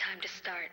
time to start.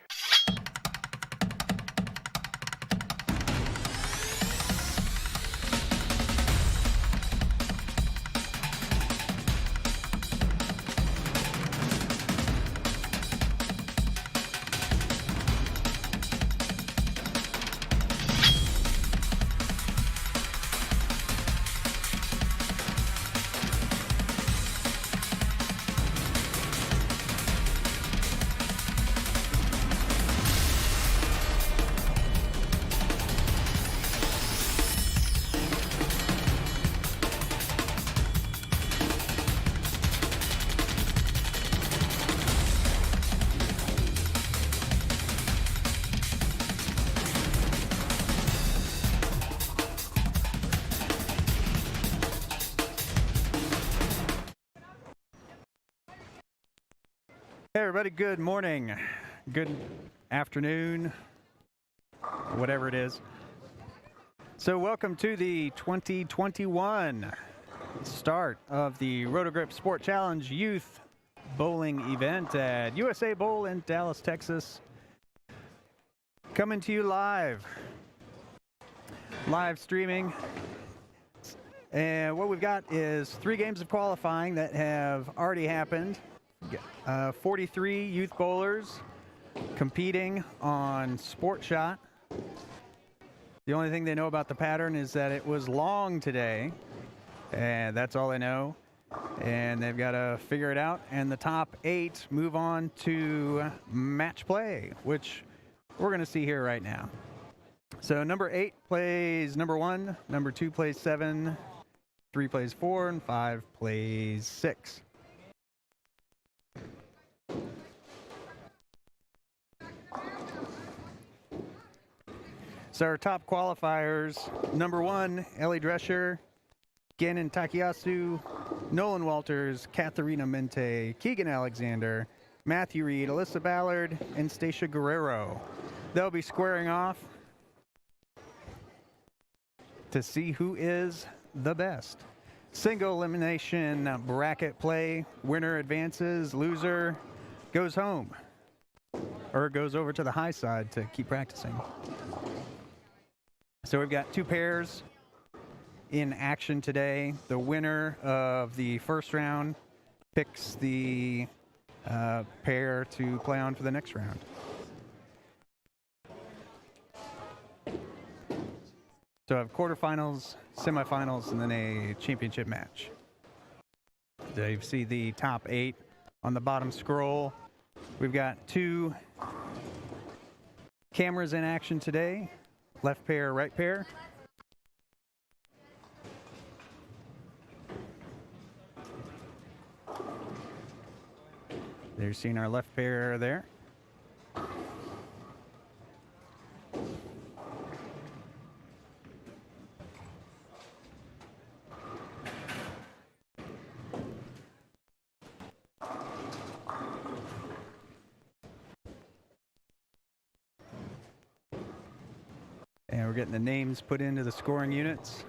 Hey everybody, good morning, good afternoon, whatever it is. So welcome to the 2021 start of the Roto Sport Challenge Youth Bowling event at USA Bowl in Dallas, Texas. Coming to you live streaming. And what we've got is 3 games of qualifying that have already happened. 43 youth bowlers competing on Sport Shot. The only thing they know about the pattern is that it was long today, and that's all they know. And they've got to figure it out. And the top 8 move on to match play, which we're going to see here right now. So number 8 plays number 1, number 2 plays 7, 3 plays 4, and 5 plays 6. So our top qualifiers, number 1, Ellie Drescher, Gannon Takayasu, Nolan Walters, Katharina Mente, Keegan Alexander, Matthew Reed, Alyssa Ballard, and Stacia Guerrero. They'll be squaring off to see who is the best. Single elimination bracket play. Winner advances, loser goes home or goes over to the high side to keep practicing. So we've got 2 pairs in action today. The winner of the first round picks the pair to play on for the next round. So I have quarterfinals, semifinals, and then a championship match. So you see the top 8 on the bottom scroll. We've got 2 cameras in action today. Left pair, right pair. There's seeing our left pair there. And we're getting the names put into the scoring units.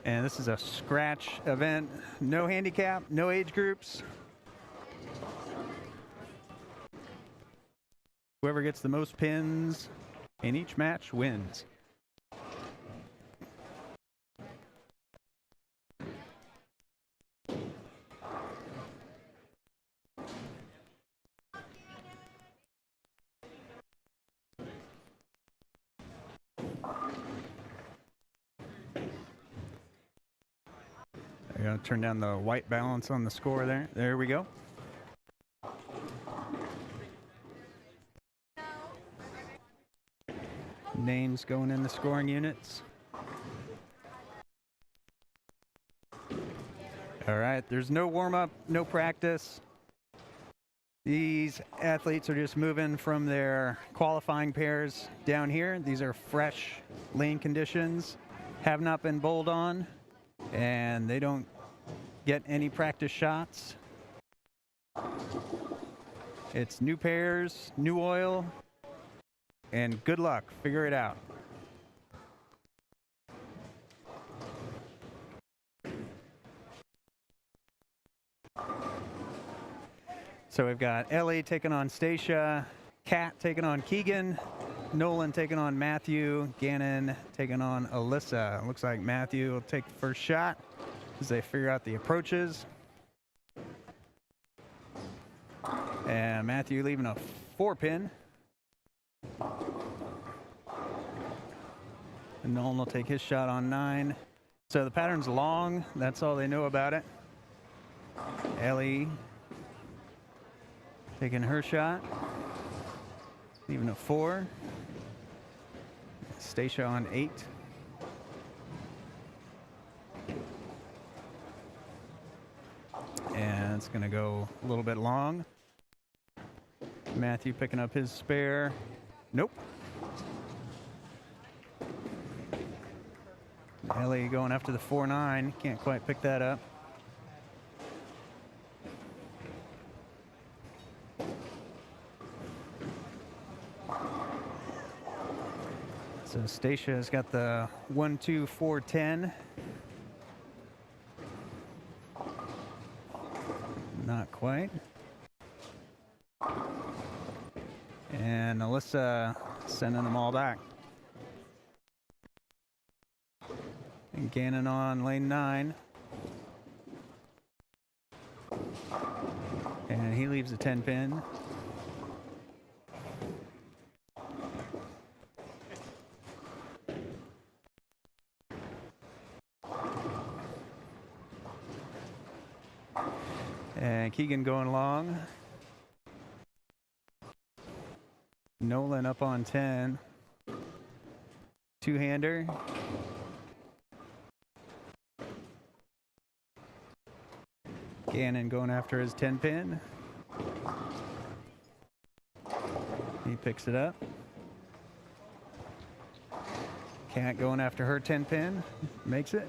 And this is a scratch event, no handicap, no age groups. Whoever gets the most pins in each match wins. I'm going to turn down the white balance on the score there. There we go. Names going in the scoring units. All right, there's no warm-up, no practice. These athletes are just moving from their qualifying pairs down here. These are fresh lane conditions, have not been bowled on, and they don't get any practice shots. It's new pairs, new oil, and good luck. Figure it out. So we've got Ellie taking on Stacia, Kat taking on Keegan, Nolan taking on Matthew, Gannon taking on Alyssa. Looks like Matthew will take the first shot as they figure out the approaches. And Matthew leaving a 4-pin. And Nolan will take his shot on 9. So the pattern's long. That's all they know about it. Ellie taking her shot. Leaving a 4. Stacia on 8. And it's going to go a little bit long. Matthew picking up his spare. Nope. Ellie going after the 4-9. Can't quite pick that up. So Stacia's got the 1-2, 4-10. Not quite. And Alyssa sending them all back. And Gannon on lane 9. And he leaves a 10-pin. And Keegan going long. Nolan up on 10. Two-hander. Gannon going after his 10-pin. He picks it up. Kat going after her 10-pin. Makes it.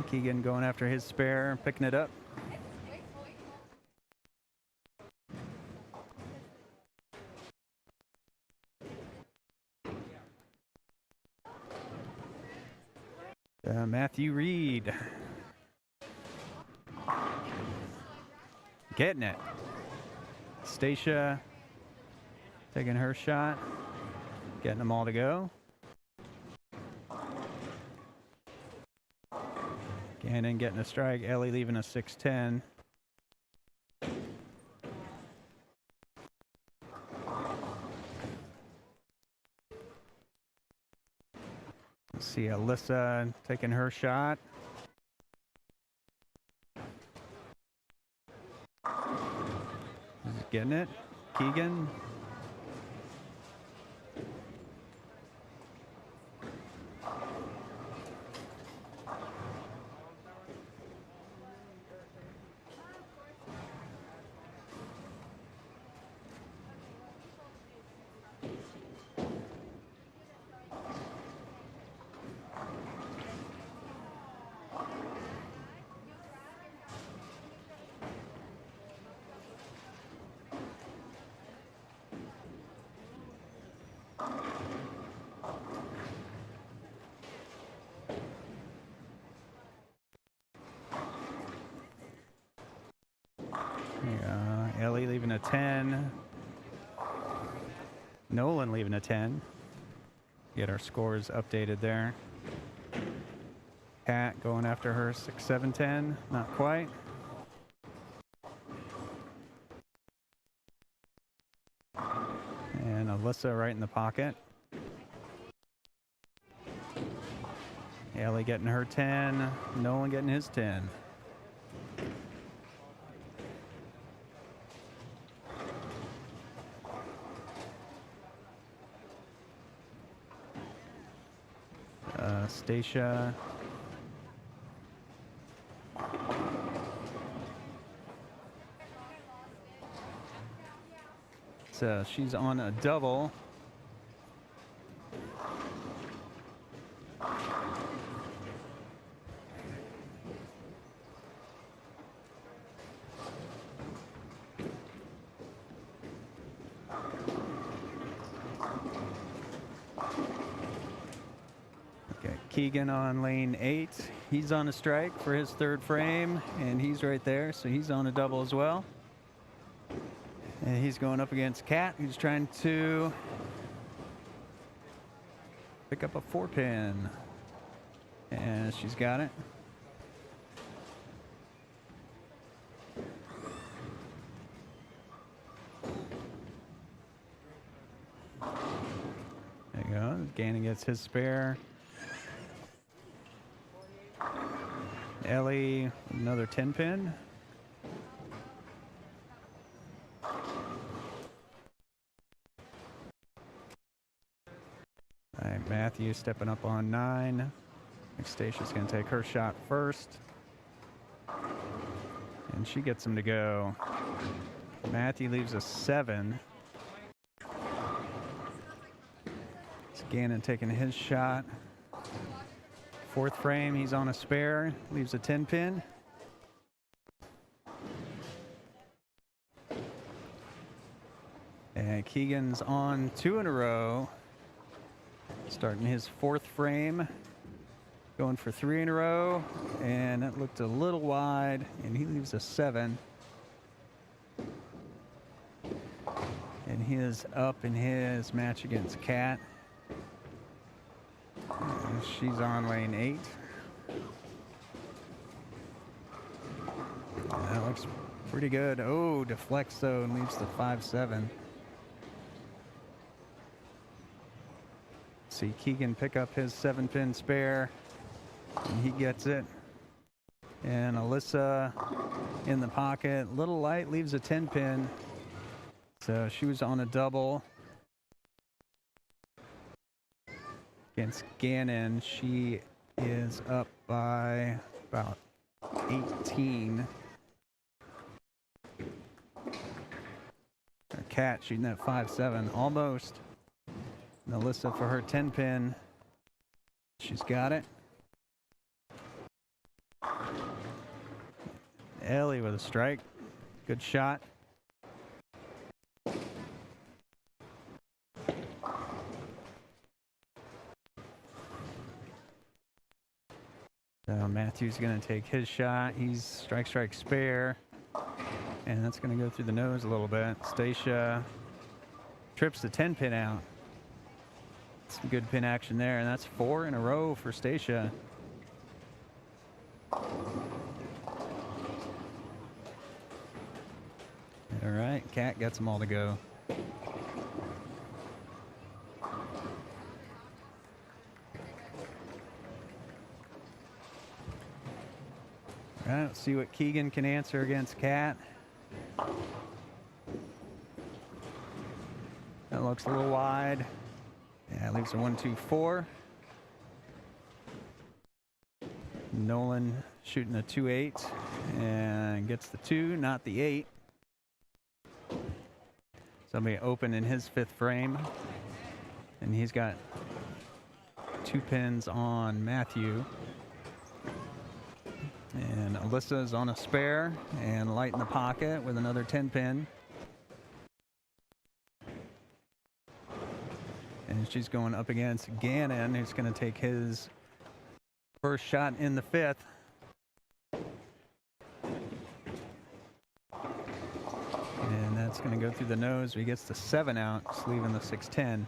Keegan going after his spare, picking it up. Matthew Reed. Getting it. Stacia taking her shot. Getting them all to go. Gannon getting a strike. Ellie leaving a 6-10. See Alyssa taking her shot. Getting it. Keegan. Ellie leaving a 10. Nolan leaving a 10. Get our scores updated there. Kat going after her 6, 7, 10. Not quite. And Alyssa right in the pocket. Ellie getting her 10. Nolan getting his 10. Stacia. So she's on a double. Keegan on lane 8. He's on a strike for his third frame, and he's right there, so he's on a double as well. And he's going up against Kat, who's trying to pick up a 4-pin. And she's got it. There you go. Gannon gets his spare. Ellie, another 10-pin. All right, Matthew stepping up on 9. Stacey's going to take her shot first. And she gets him to go. Matthew leaves a 7. It's Gannon taking his shot. Fourth frame, he's on a spare, leaves a 10-pin. And Keegan's on 2 in a row. Starting his fourth frame. Going for 3 in a row, and that looked a little wide, and he leaves a 7. And he is up in his match against Kat. And she's on lane 8. That looks pretty good. Oh, deflects though and leaves the 5-7. See Keegan pick up his 7-pin spare. And he gets it. And Alyssa in the pocket. Little light, leaves a 10-pin. So she was on a double. Against Gannon, she is up by about 18. Her Cat shooting that 5-7, almost. And Alyssa for her 10-pin. She's got it. Ellie with a strike. Good shot. So Matthew's going to take his shot. He's strike, spare. And that's going to go through the nose a little bit. Stacia trips the 10-pin out. Some good pin action there, and that's 4 in a row for Stacia. All right, Kat gets them all to go. All right, let's see what Keegan can answer against Kat. That looks a little wide. Yeah, it leaves a 1-2-4. Nolan shooting a 2-8 and gets the 2, not the 8. Somebody open in his 5th frame, and he's got 2 pins on Matthew. And Alyssa's on a spare and light in the pocket with another 10-pin. And she's going up against Gannon, who's going to take his first shot in the 5th. And that's going to go through the nose. He gets the 7 out, just leaving the 6-10.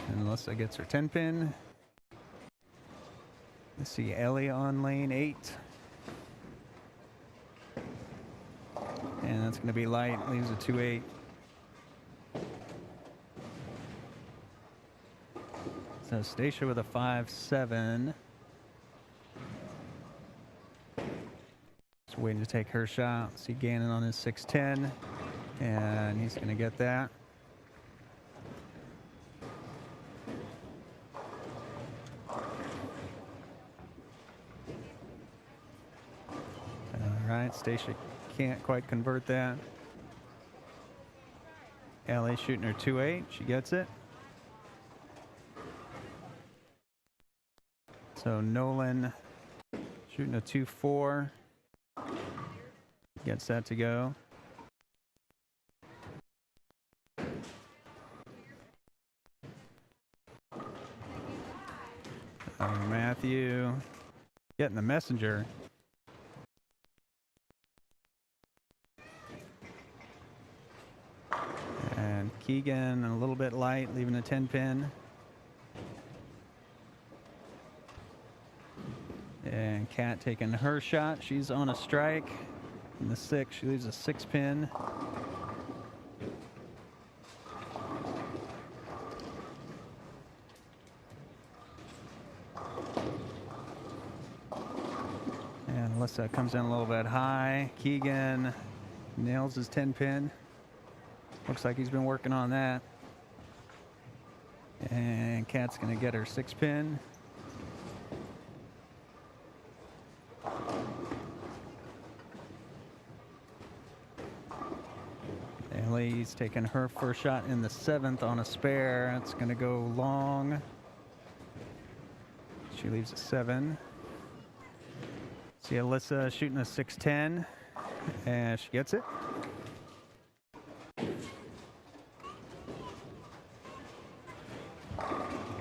And Alyssa gets her 10-pin. Let's see Ellie on lane 8. And that's going to be light, leaves a 2-8. So Stacia with a 5-7. Just waiting to take her shot. See Gannon on his 6-10. And he's going to get that. All right, Stacia can't quite convert that. Ellie shooting her 2-8. She gets it. So Nolan shooting a 2-4. Gets that to go. Matthew getting the messenger. And Keegan a little bit light, leaving a 10 pin. And Kat taking her shot. She's on a strike. In the 6, she leaves a 6 pin. And Alyssa comes in a little bit high. Keegan nails his 10 pin. Looks like he's been working on that. And Kat's going to get her 6 pin. Ellie's taking her first shot in the 7th on a spare. It's going to go long. She leaves a 7. See Alyssa shooting a 6-10, and she gets it.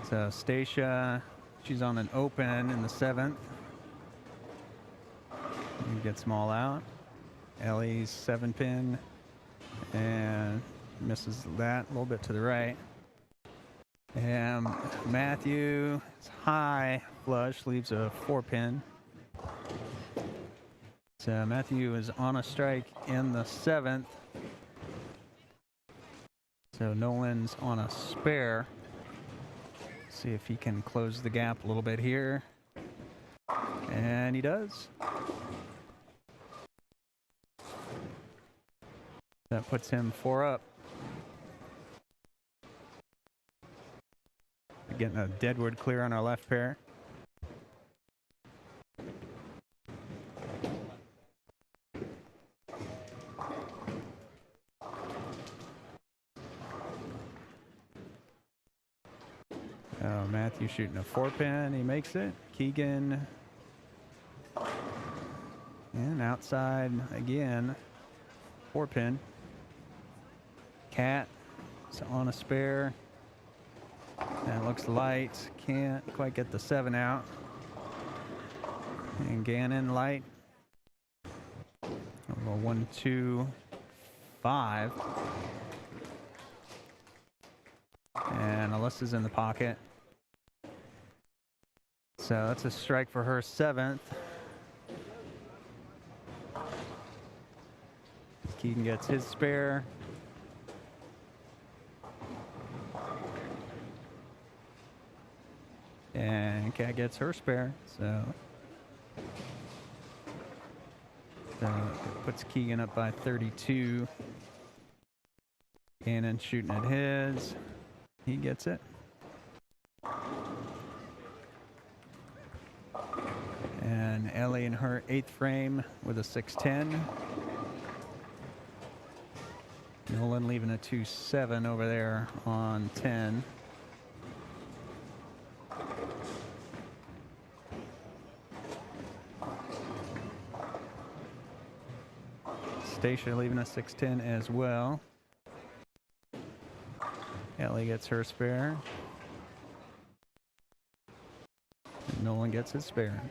So Stacia, she's on an open in the 7th. And gets them all out. Ellie's 7 pin. And misses that a little bit to the right. And Matthew is high flush, leaves a 4 pin. So Matthew is on a strike in the 7th. So Nolan's on a spare. See if he can close the gap a little bit here. And he does. That puts him 4 up. Getting a deadwood clear on our left pair. Oh, Matthew shooting a 4 pin. He makes it. Keegan. And outside again. 4 pin. Cat is on a spare. That looks light. Can't quite get the 7 out. And Gannon light. A 1, 2, 5. And Alyssa's in the pocket. So that's a strike for her 7th. Keegan gets his spare. And Kat gets her spare. So it puts Keegan up by 32. Gannon shooting at his. He gets it. And Ellie in her 8th frame with a 6-10. Nolan leaving a 2-7 over there on 10. Stacia leaving a 6-10 as well. Ellie gets her spare. And Nolan gets his spare.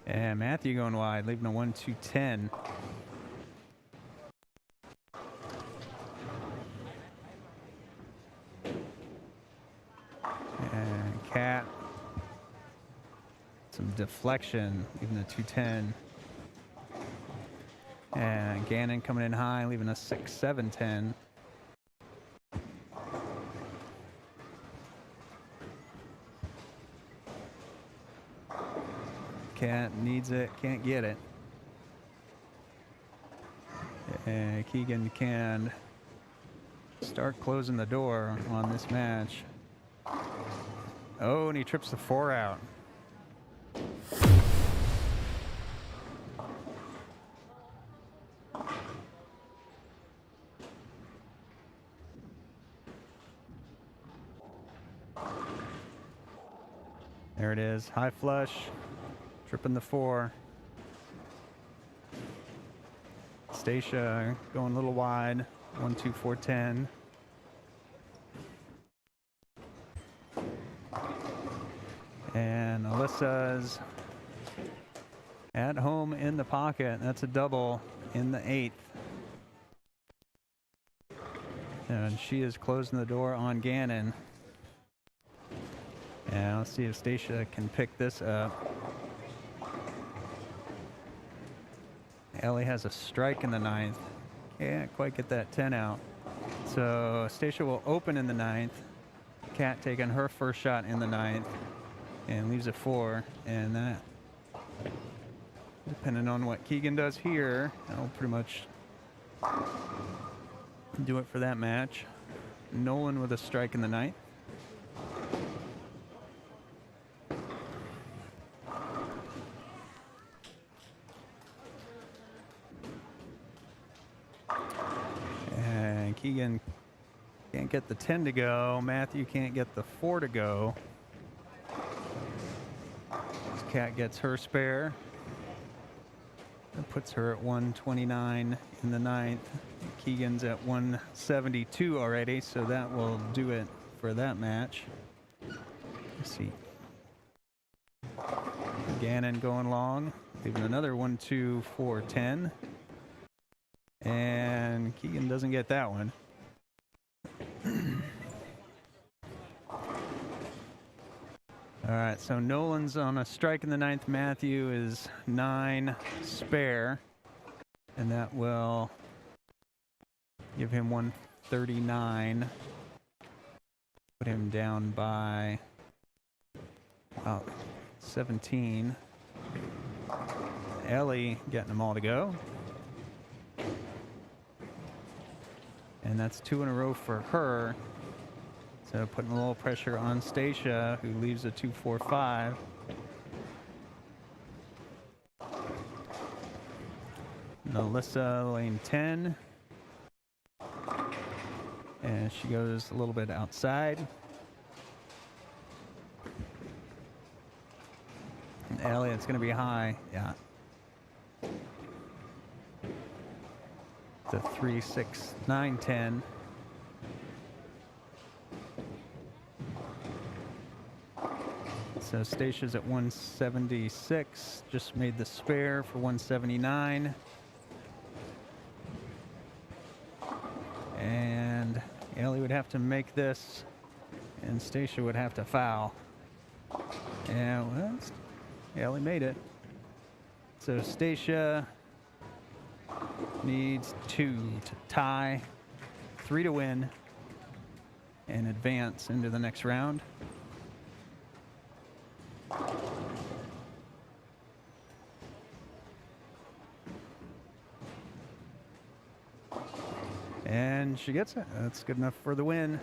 And Matthew going wide, leaving a 1-2-10. And Cat, some deflection, leaving a 2-10. And Gannon coming in high, leaving a 6-7-10. Cat needs it, can't get it. And Keegan can start closing the door on this match. Oh, and he trips the 4 out. There it is, high flush, tripping the 4. Stacia going a little wide, 1-2-4-10. And Alyssa's at home in the pocket. That's a double in the 8th. And she is closing the door on Gannon. And let's see if Stacia can pick this up. Ellie has a strike in the 9th. Can't quite get that 10 out. So Stacia will open in the 9th. Kat taking her first shot in the 9th and leaves a 4. And that, depending on what Keegan does here, that'll pretty much do it for that match. Nolan with a strike in the 9th. And Keegan can't get the 10 to go. Matthew can't get the 4 to go. Kat gets her spare. That puts her at 129 in the 9th. Keegan's at 172 already, so that will do it for that match. Let's see. Gannon going long, leaving another 1-2-4-10. And Keegan doesn't get that one. All right, so Nolan's on a strike in the 9th. Matthew is 9 spare, and that will give him 139. Put him down by about 17. Ellie getting them all to go. And that's 2 in a row for her. So putting a little pressure on Stacia, who leaves a 2-4-5. Alyssa lane 10. And she goes a little bit outside. And Elliot's going to be high. Yeah. The 3, 6, 9, 10. So Stacia's at 176, just made the spare for 179. And Ellie would have to make this, and Stacia would have to foul. And well, Ellie made it. So Stacia needs 2 to tie, 3 to win, and advance into the next round. And she gets it. That's good enough for the win.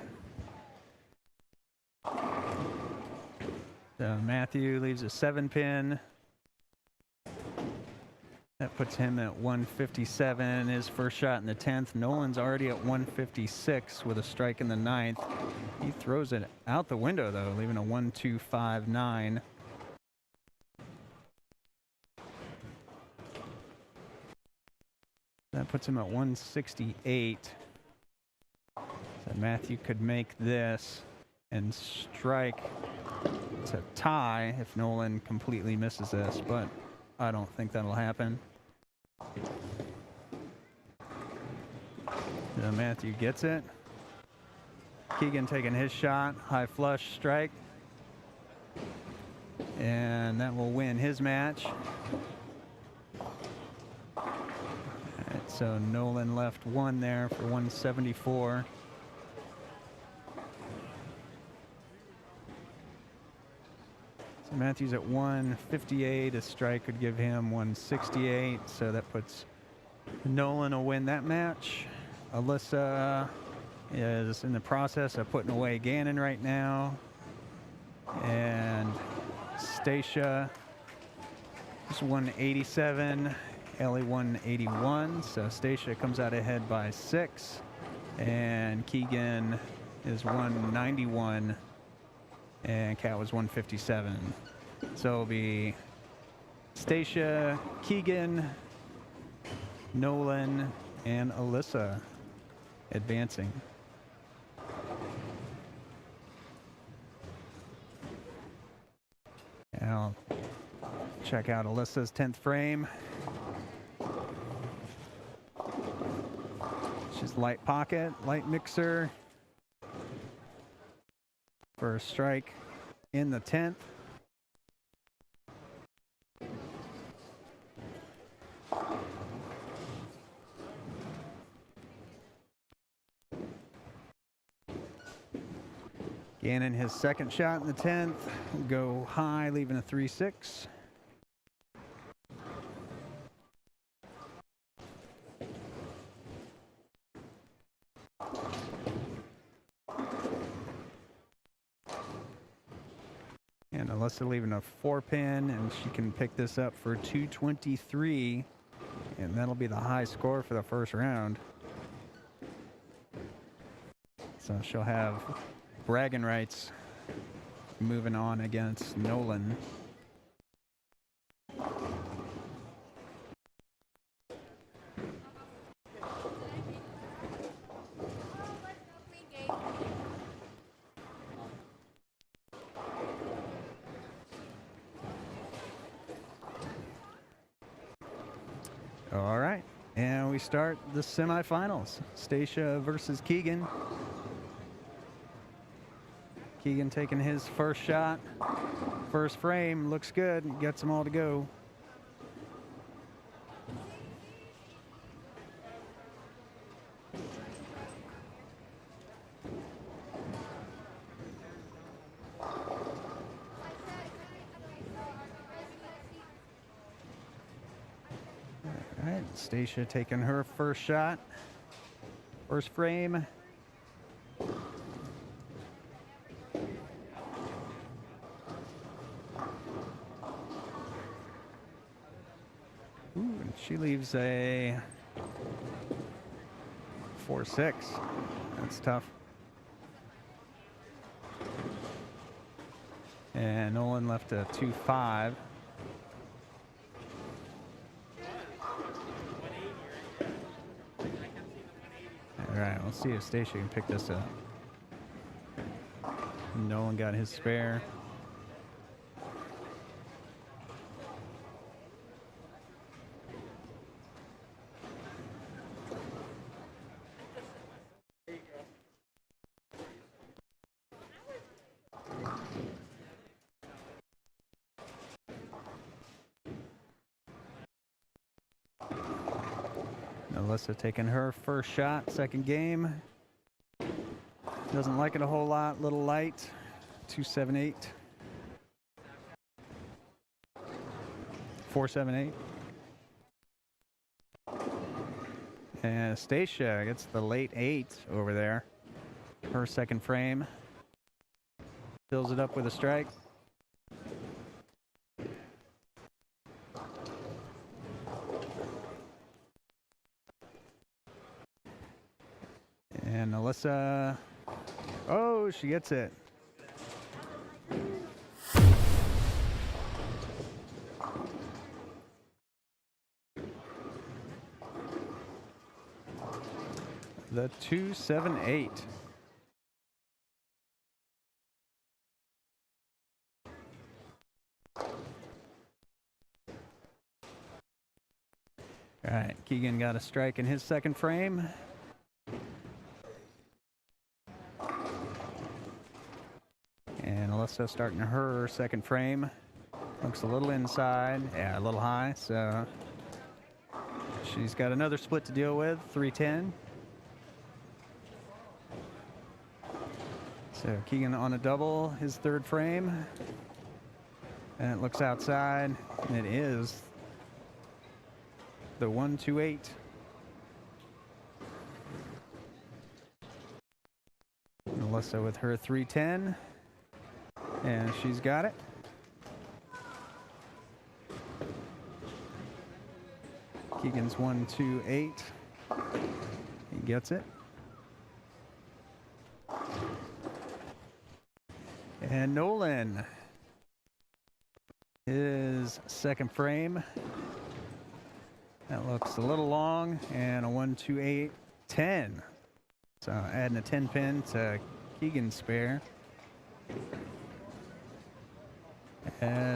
So Matthew leaves a 7-pin. That puts him at 157. His first shot in the 10th. Nolan's already at 156 with a strike in the 9th. He throws it out the window, though, leaving a 1-2-5-9. That puts him at 168. So Matthew could make this and strike to tie if Nolan completely misses this, but I don't think that'll happen. So Matthew gets it. Keegan taking his shot, high flush strike. And that will win his match. So Nolan left 1 there for 174. So Matthews at 158. A strike would give him 168. So that puts Nolan will win that match. Alyssa is in the process of putting away Gannon right now. And Stacia is 187. Ellie 181, so Stacia comes out ahead by 6, and Keegan is 191, and Kat was 157. So it'll be Stacia, Keegan, Nolan, and Alyssa advancing. Now, check out Alyssa's 10th frame. She's light pocket, light mixer. First strike in the 10th. Gannon, his second shot in the 10th, go high, leaving a 3-6. And Alyssa leaving a 4-pin, and she can pick this up for 223, and that'll be the high score for the first round. So she'll have bragging rights moving on against Nolan. All right, and we start the semifinals. Stacia versus Keegan. Keegan taking his first shot. First frame, looks good, gets them all to go. All right, Stacia taking her first shot. First frame. She leaves a 4-6. That's tough. And Nolan left a 2-5. All right, we'll see if Stacia can pick this up. Nolan got his spare. Alyssa taking her first shot, second game. Doesn't like it a whole lot, little light. 2-7-8. 4-7-8. And Stacia gets the late 8 over there. Her second frame. Fills it up with a strike. And Alyssa, oh, she gets it. The 2-7-8. All right, Keegan got a strike in his second frame. And Alyssa starting her second frame. Looks a little inside, yeah, a little high, so she's got another split to deal with, 3-10. So Keegan on a double, his third frame. And it looks outside, and it is the 1-2-8. Alyssa with her 3-10. And she's got it. Keegan's 1-2-8. He gets it. And Nolan, his second frame. That looks a little long, and a 1, 2, 8, 10. So adding a 10 pin to Keegan's spare.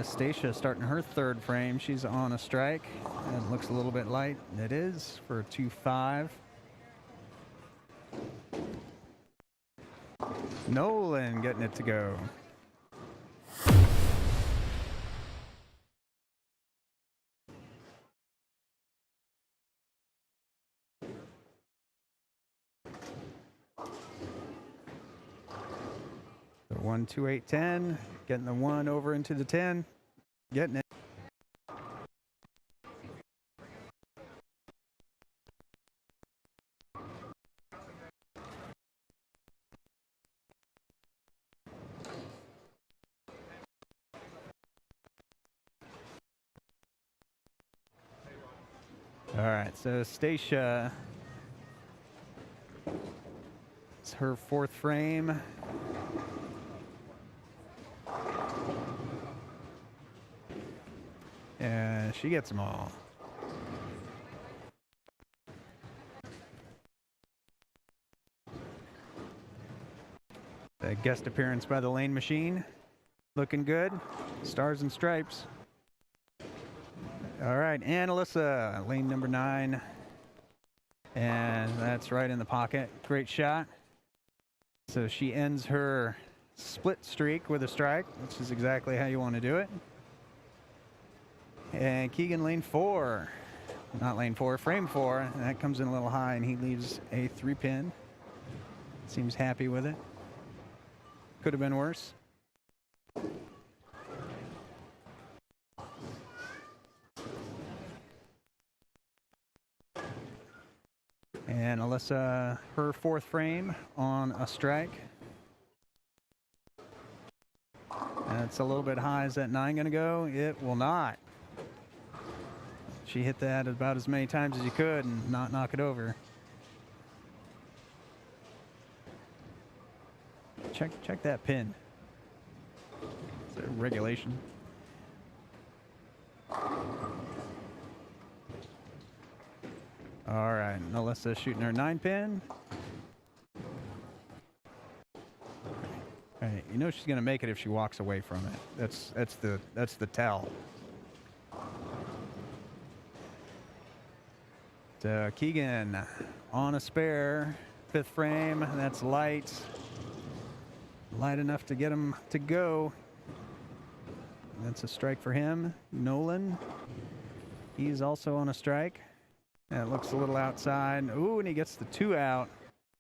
Stacia starting her third frame. She's on a strike. That looks a little bit light. It is for a 2-5. Nolan getting it to go. So 1, 2, 8, 10. Getting the 1 over into the 10. Getting it. All right, so Stacia, it's her fourth frame. And she gets them all. A guest appearance by the Lane Machine. Looking good. Stars and stripes. All right, and Alyssa, lane number 9. And that's right in the pocket. Great shot. So she ends her split streak with a strike, which is exactly how you want to do it. And Keegan, lane 4. Not lane 4, frame 4. And that comes in a little high, and he leaves a 3-pin. Seems happy with it. Could have been worse. And Alyssa, her fourth frame on a strike. That's a little bit high. Is that 9 going to go? It will not. She hit that about as many times as you could and not knock it over. Check that pin. It's a regulation. All right, Alyssa shooting her 9-pin. All right, you know she's going to make it if she walks away from it. That's the tell. So Keegan on a spare, 5th frame. That's light. Light enough to get him to go. That's a strike for him. Nolan, he's also on a strike. That looks a little outside. Ooh, and he gets the 2 out,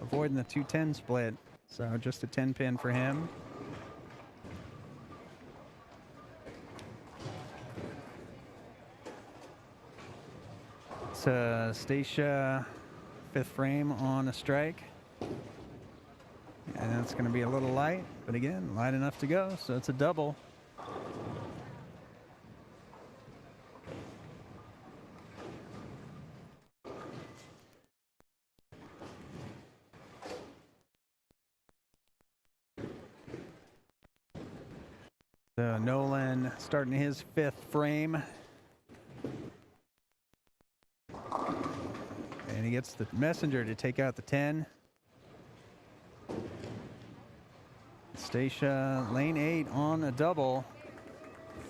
avoiding the 2-10 split. So just a 10-pin for him. It's Stacia, 5th frame on a strike. And it's going to be a little light, but again, light enough to go, so it's a double. So Nolan starting his 5th frame. And he gets the messenger to take out the 10. Stacia, lane 8 on a double.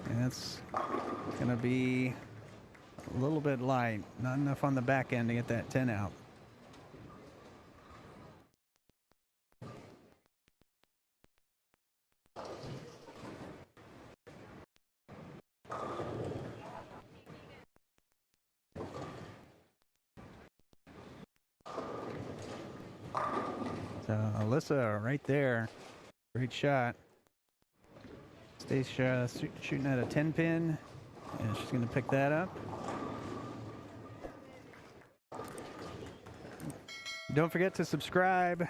And it's going to be a little bit light. Not enough on the back end to get that 10 out. So Alyssa right there. Great shot. Stacia shooting at a 10-pin, and she's going to pick that up. Don't forget to subscribe. If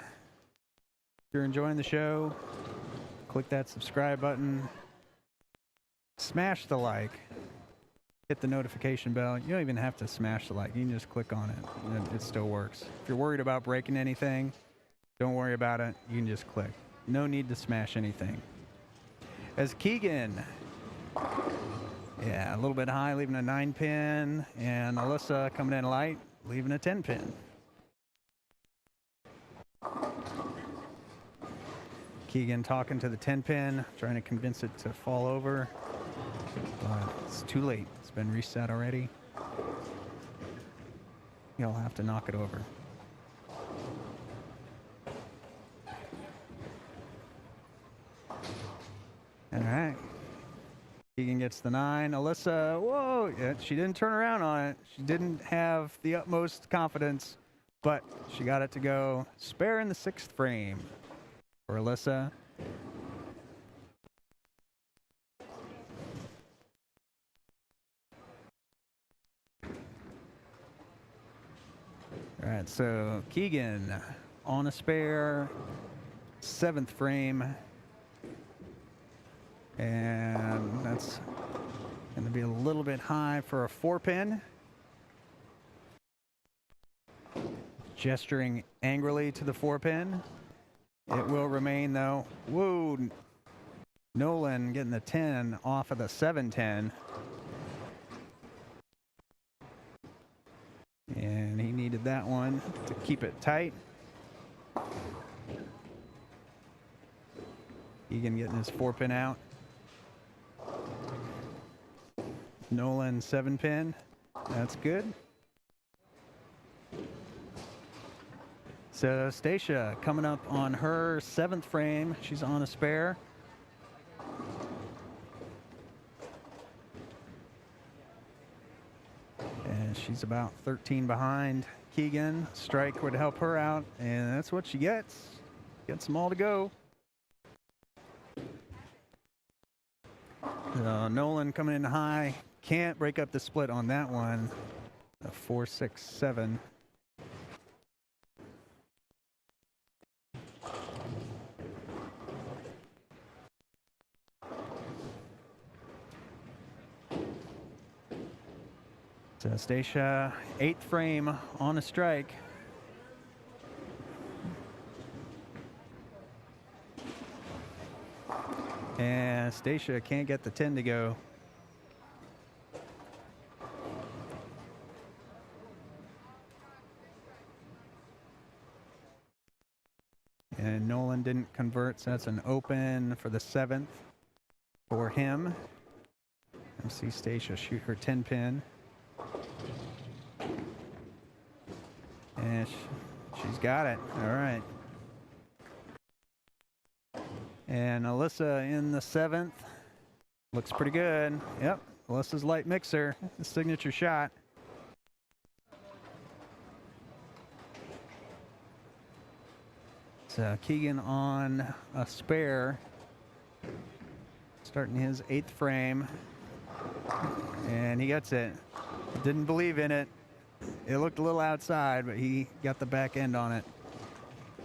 you're enjoying the show, click that subscribe button. Smash the like. Hit the notification bell. You don't even have to smash the like. You can just click on it, and it still works. If you're worried about breaking anything, don't worry about it. You can just click. No need to smash anything. As Keegan Yeah, a little bit high, leaving a 9-pin, and Alyssa coming in light, leaving a 10-pin. Keegan talking to the 10-pin, trying to convince it to fall over, but it's too late. It's been reset already. He'll have to knock it over. All right. Keegan gets the 9. Alyssa, whoa, yeah, she didn't turn around on it. She didn't have the utmost confidence, but she got it to go. Spare in the 6th frame for Alyssa. All right, so Keegan on a spare, 7th frame. And that's going to be a little bit high for a 4-pin. Gesturing angrily to the 4-pin. It will remain though. Whoa, Nolan getting the 10 off of the 7-10. And he needed that one to keep it tight. Egan getting his 4-pin out. Nolan 7-pin. That's good. So Stacia coming up on her 7th frame. She's on a spare. And she's about 13 behind Keegan. Strike would help her out, and that's what she gets. Gets them all to go. Nolan coming in high. Can't break up the split on that one. A 4-6-7. So Stacia, 8th frame on a strike. And Stacia can't get the 10 to go. And Nolan didn't convert, so that's an open for the 7th for him. Let's see Stacia shoot her 10-pin. And she's got it. All right. And Alyssa in the 7th. Looks pretty good. Yep. Alyssa's light mixer, the signature shot. So Keegan on a spare. Starting his 8th frame. And he gets it. Didn't believe in it. It looked a little outside, but he got the back end on it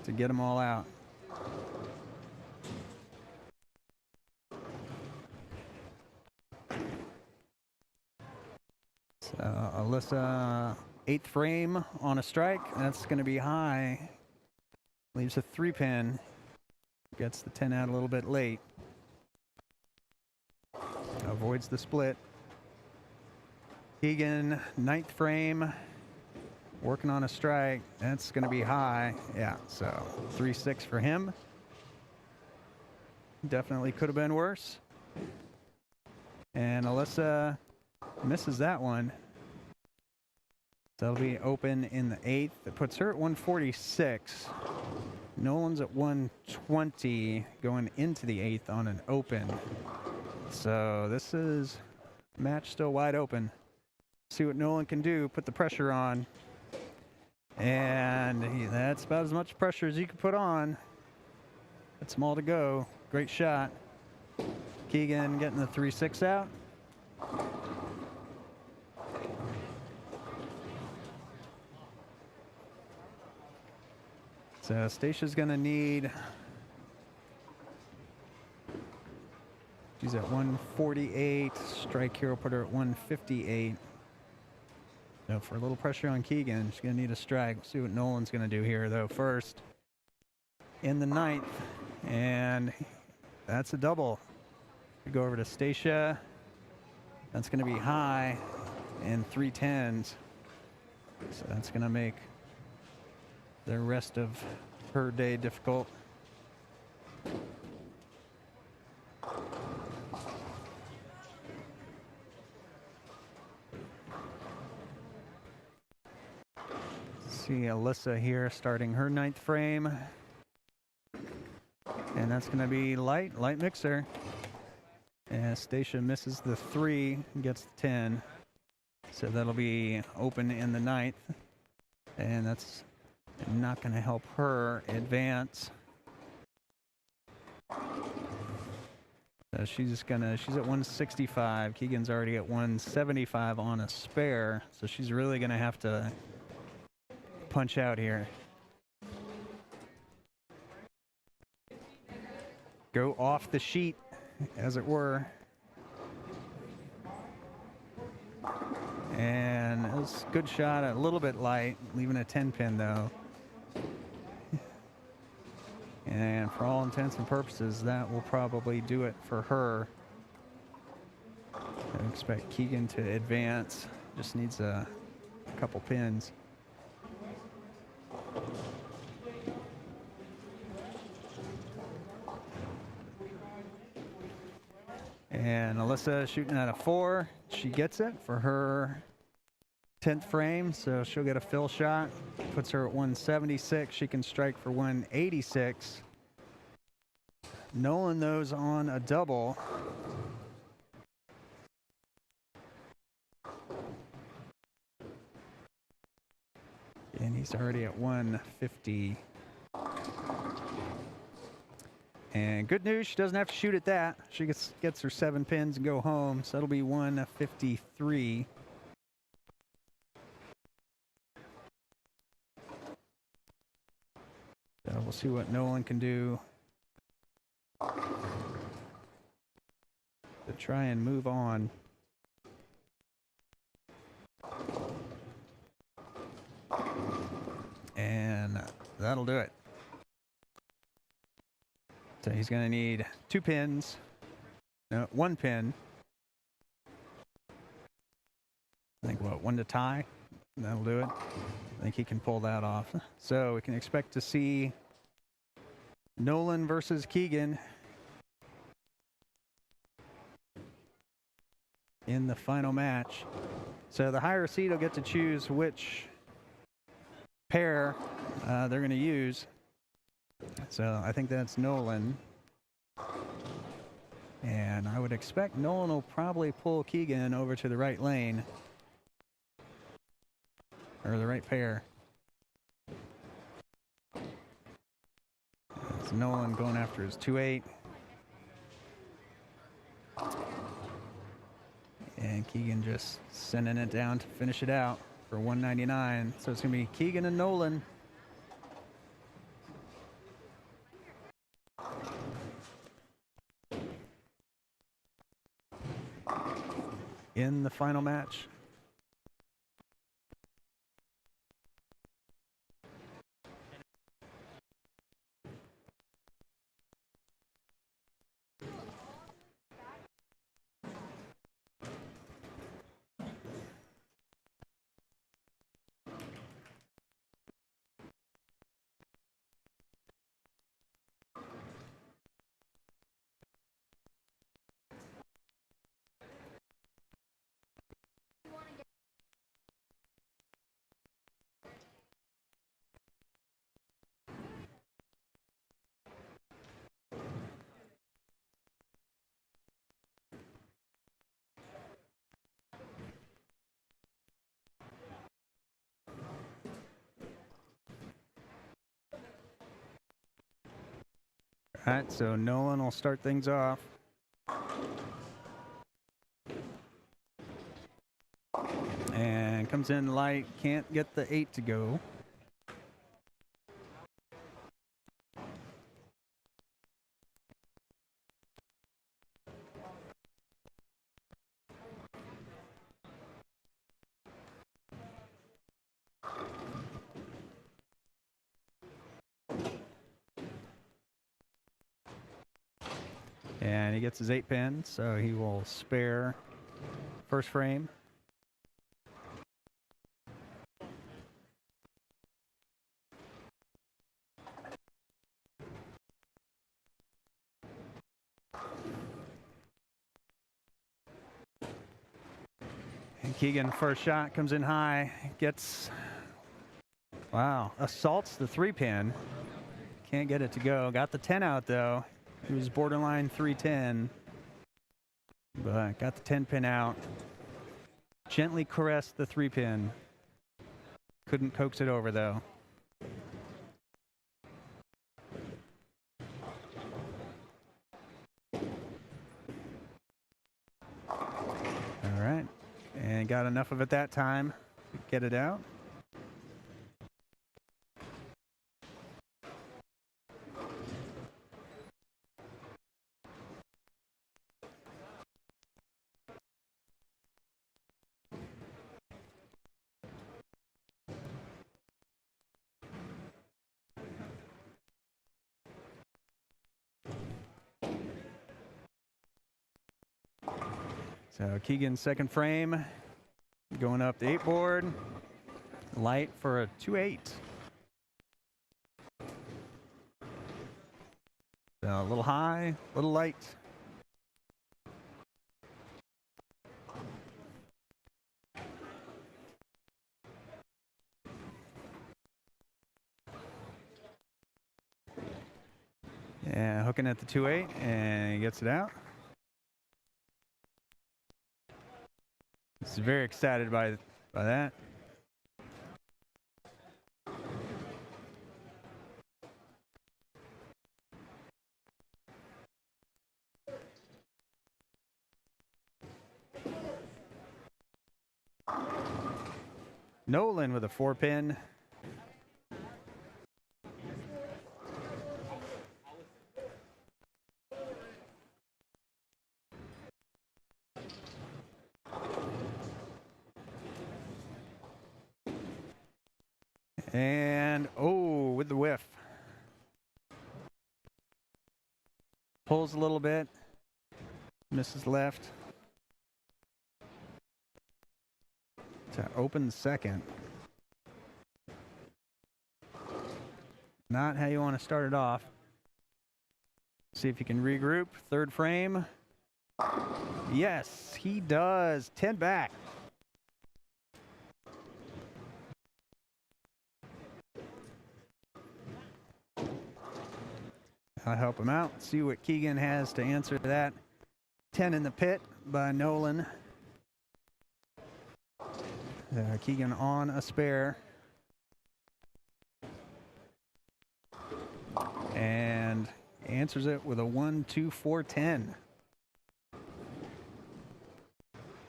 to get them all out. So Alyssa, 8th frame on a strike. That's going to be high. Leaves a 3-pin. Gets the 10 out a little bit late. Avoids the split. Keegan, 9th frame. Working on a strike. That's going to be high. Yeah, so 3-6 for him. Definitely could have been worse. And Alyssa misses that one. That'll be open in the 8th. It puts her at 146. Nolan's at 120 going into the 8th on an open. So this is match still wide open. See what Nolan can do, put the pressure on. And that's about as much pressure as you can put on. That's them all to go. Great shot. Keegan getting the 3-6 out. So Stacia's gonna need, she's at 148. Strike here will put her at 158. So for a little pressure on Keegan, she's gonna need a strike. We'll see what Nolan's gonna do here though first. In the 9th, and that's a double. We go over to Stacia. That's going to be high in 310s. So that's going to make the rest of her day difficult. See Alyssa here starting her 9th frame. And that's going to be light mixer. And Stacia misses the 3, gets the 10. So that'll be open in the 9th. And that's not going to help her advance. So she's at 165. Keegan's already at 175 on a spare. So she's really going to have to punch out here. Go off the sheet, as it were. And it was a good shot, a little bit light, leaving a 10 pin though. And for all intents and purposes, that will probably do it for her. I expect Keegan to advance, just needs a couple pins. And Alyssa shooting at a 4. She gets it for her 10th frame, so she'll get a fill shot. Puts her at 176. She can strike for 186. Nolan those on a double. And he's already at 150. And good news, she doesn't have to shoot at that. She gets her 7 pins and go home, so that'll be 153. So we'll see what Nolan can do to try and move on. And that'll do it. So he's going to need 2 pins. No, 1 pin. I think, 1 to tie? That'll do it. I think he can pull that off. So we can expect to see Nolan versus Keegan in the final match. So the higher seed will get to choose which pair they're going to use. So I think that's Nolan. And I would expect Nolan will probably pull Keegan over to the right lane. Or the right pair. It's Nolan going after his 2-8. And Keegan just sending it down to finish it out for 199. So it's going to be Keegan and Nolan. In the final match. All right, so Nolan will start things off. And comes in light, can't get the 8 to go. And he gets his 8 pin, so he will spare First frame. And Keegan, first shot comes in high, gets, wow, assaults the 3-pin. Can't get it to go. Got the 10 out though. He was borderline 310, but got the 10-pin out. Gently caressed the 3-pin. Couldn't coax it over though. All right, and got enough of it that time to get it out. So Keegan's second frame, going up the 8 board, light for a 2-8. So a little high, a little light. Yeah, hooking at the 2-8 and he gets it out. He's very excited by that. Nolan with a 4-pin. And, oh, with the whiff. Pulls a little bit. Misses left. To open the second. Not how you want to start it off. See if you can regroup. Third frame. Yes, he does. 10 back. I'll help him out. See what Keegan has to answer that. 10 in the pit by Nolan. Keegan on a spare. And answers it with a 1, 2, 4, 10.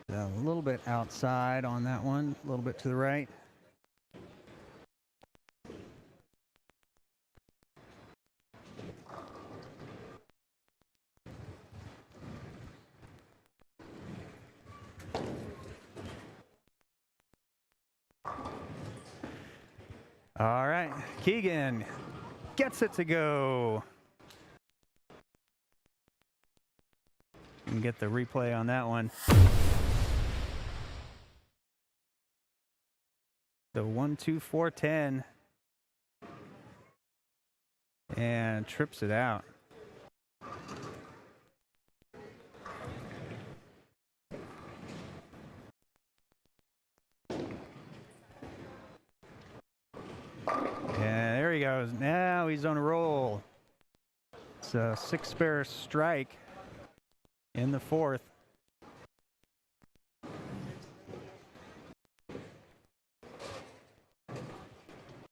A little bit outside on that one, a little bit to the right. All right, Keegan gets it to go. You can get the replay on that one. The 1, 2, 4, 10. And trips it out. Yeah, there he goes. Now he's on a roll. It's a 6-spare strike in the 4th.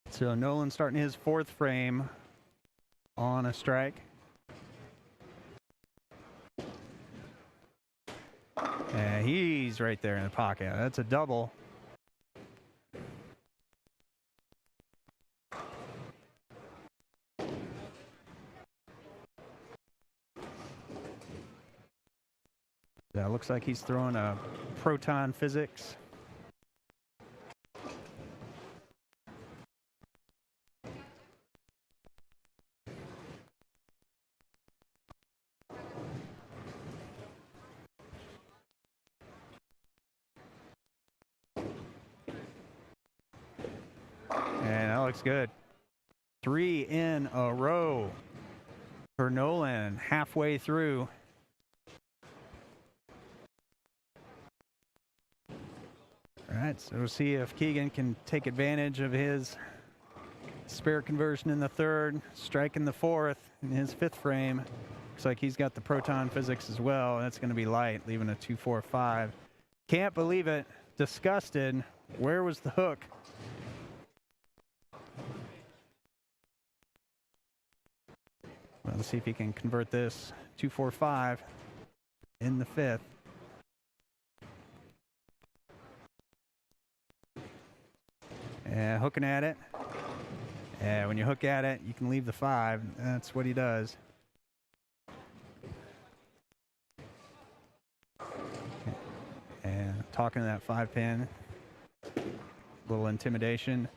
So Nolan starting his 4th frame on a strike. And he's right there in the pocket. That's a double. That looks like he's throwing a proton physics. looks good. 3 in a row for Nolan, halfway through. All right, so we'll see if Keegan can take advantage of his spare conversion in the third, strike in the fourth, in his fifth frame. Looks like he's got the proton physics as well. That's going to be light, leaving a 2-4-5. Can't believe it. Disgusted. Where was the hook? Well, let's see if he can convert this 2-4-5 in the fifth. Hooking at it. When you hook at it, you can leave the 5. That's what he does. And talking to that 5-pin. Little intimidation.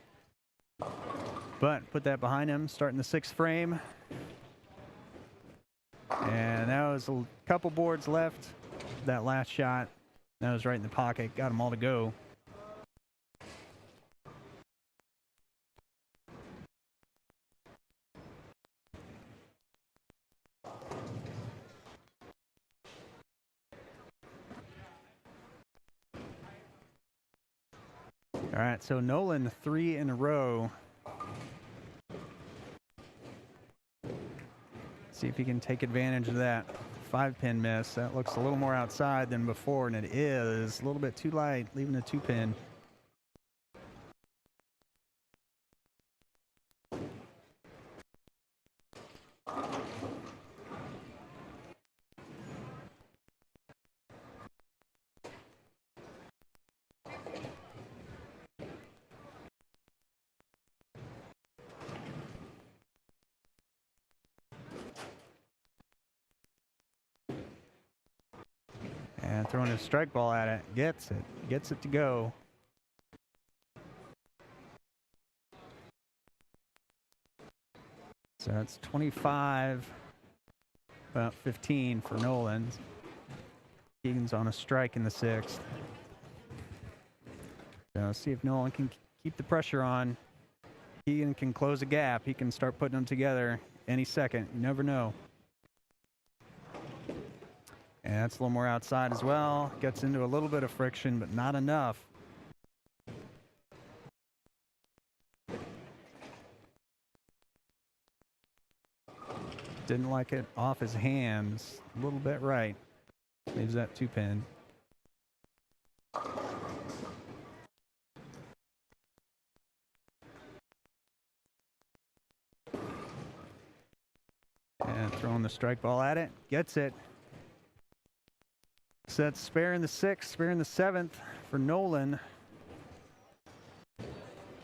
But put that behind him, starting the 6th frame. And that was a couple boards left. That last shot, that was right in the pocket. Got them all to go. All right, so Nolan 3 in a row. See if he can take advantage of that 5-pin miss. That looks a little more outside than before, and it is a little bit too light, leaving a 2-pin. And throwing a strike ball at it. Gets it to go. So that's 25, about 15 for Nolan. Keegan's on a strike in the 6th. So let's see if Nolan can keep the pressure on. Keegan can close a gap. He can start putting them together any second. You never know. And that's a little more outside as well. Gets into a little bit of friction, but not enough. Didn't like it off his hands. A little bit right. Leaves that 2-pin. And throwing the strike ball at it. Gets it. So that's spare in the 6th, spare in the 7th for Nolan.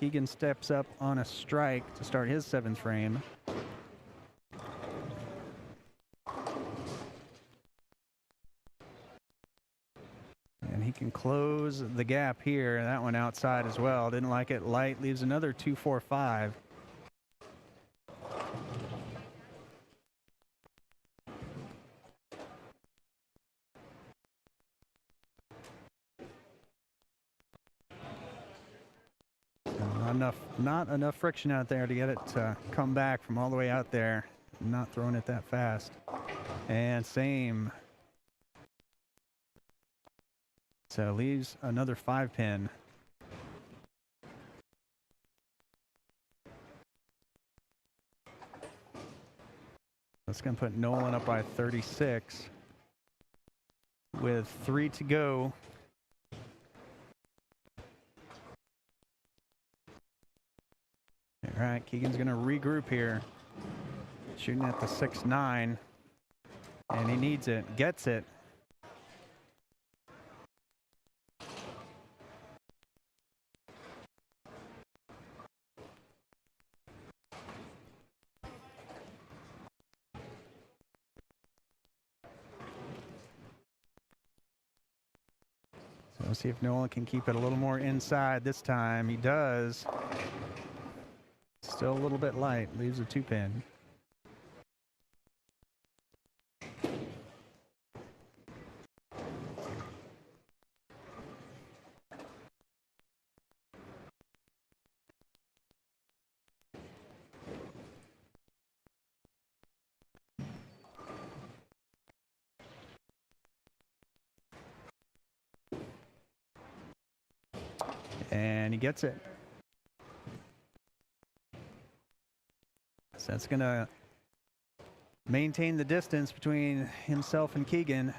Keegan steps up on a strike to start his 7th frame. And he can close the gap here. That one outside as well. Didn't like it light. Leaves another 2-4-5. Not enough friction out there to get it to come back from all the way out there. Not throwing it that fast. And same. So leaves another 5-pin. That's going to put Nolan up by 36 with 3 to go. All right, Keegan's going to regroup here. Shooting at the 6-9. And he needs it. Gets it. So let's see if Nolan can keep it a little more inside this time. He does. Still a little bit light. Leaves a 2-pin. And he gets it. So that's going to maintain the distance between himself and Keegan.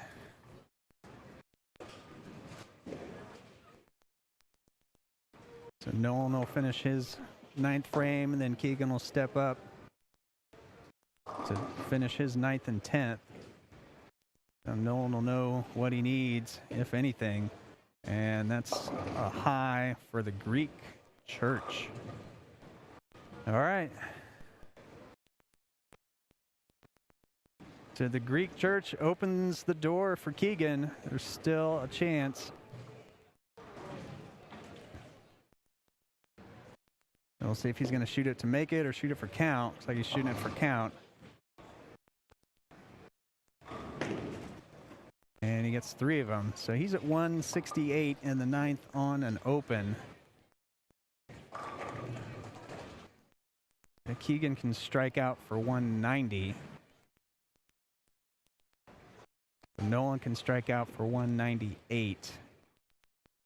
So Nolan will finish his 9th frame, and then Keegan will step up to finish his 9th and 10th. So Nolan will know what he needs, if anything, and that's a high for the Greek Church. All right. So the Greek Church opens the door for Keegan. There's still a chance. And we'll see if he's going to shoot it to make it or shoot it for count. Looks like he's shooting it for count. And he gets 3 of them. So he's at 168 in the 9th on an open. And Keegan can strike out for 190. Nolan can strike out for 198.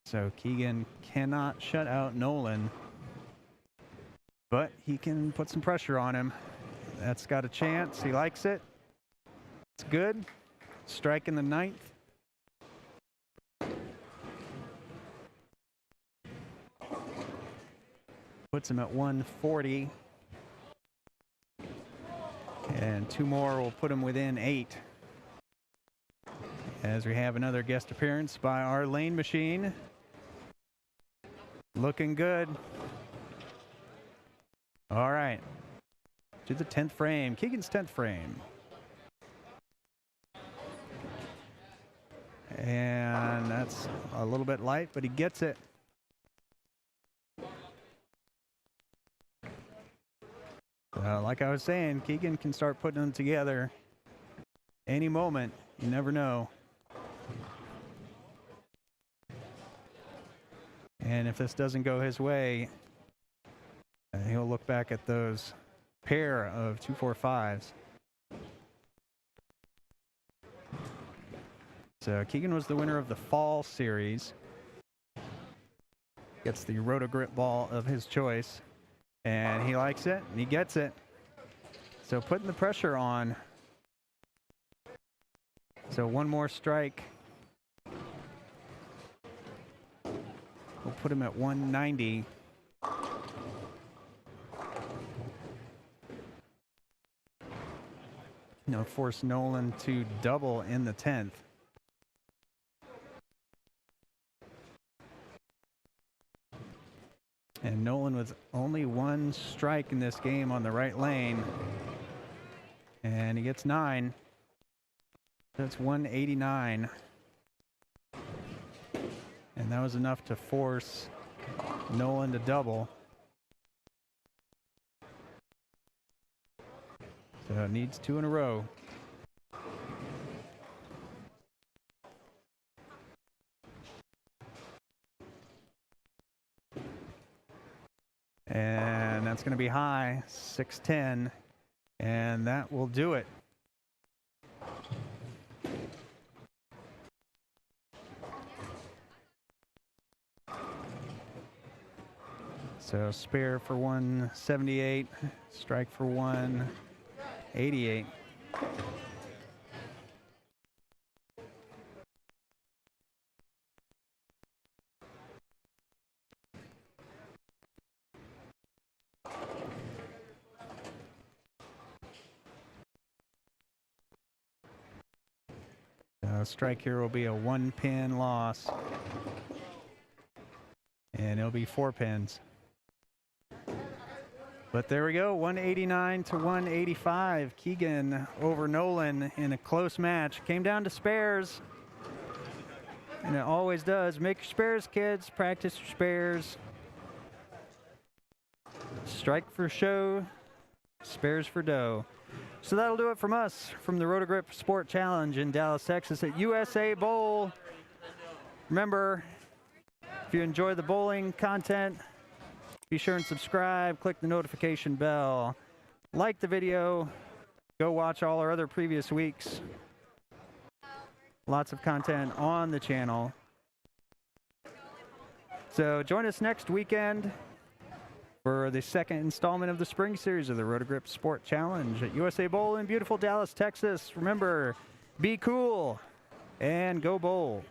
So Keegan cannot shut out Nolan, but he can put some pressure on him. That's got a chance. He likes it. It's good. Strike in the 9th. Puts him at 140. And 2 more will put him within 8. As we have another guest appearance by our lane machine. Looking good. All right. To the 10th frame. Keegan's 10th frame. And that's a little bit light, but he gets it. Like I was saying, Keegan can start putting them together any moment. You never know. And if this doesn't go his way, he'll look back at those pair of 2-4-5s. So Keegan was the winner of the fall series. Gets the Roto grip ball of his choice. And he likes it, and he gets it. So putting the pressure on. So 1 more strike. We'll put him at 190. Force Nolan to double in the 10th. And Nolan with only 1 strike in this game on the right lane. And he gets 9. That's 189. And that was enough to force Nolan to double. So it needs 2 in a row. And that's going to be high, 610. And that will do it. So spare for 178, strike for 188. Strike here will be a 1-pin loss. And it'll be 4 pins. But there we go, 189 to 185. Keegan over Nolan in a close match. Came down to spares. And it always does. Make your spares, kids. Practice your spares. Strike for show. Spares for dough. So that'll do it from us from the Roto Grip Sport Challenge in Dallas, Texas at USA Bowl. Remember, if you enjoy the bowling content, be sure and subscribe, click the notification bell, like the video, go watch all our other previous weeks. Lots of content on the channel. So join us next weekend for the second installment of the spring series of the Roto Grip Sport Challenge at USA Bowl in beautiful Dallas, Texas. Remember, be cool and go bowl.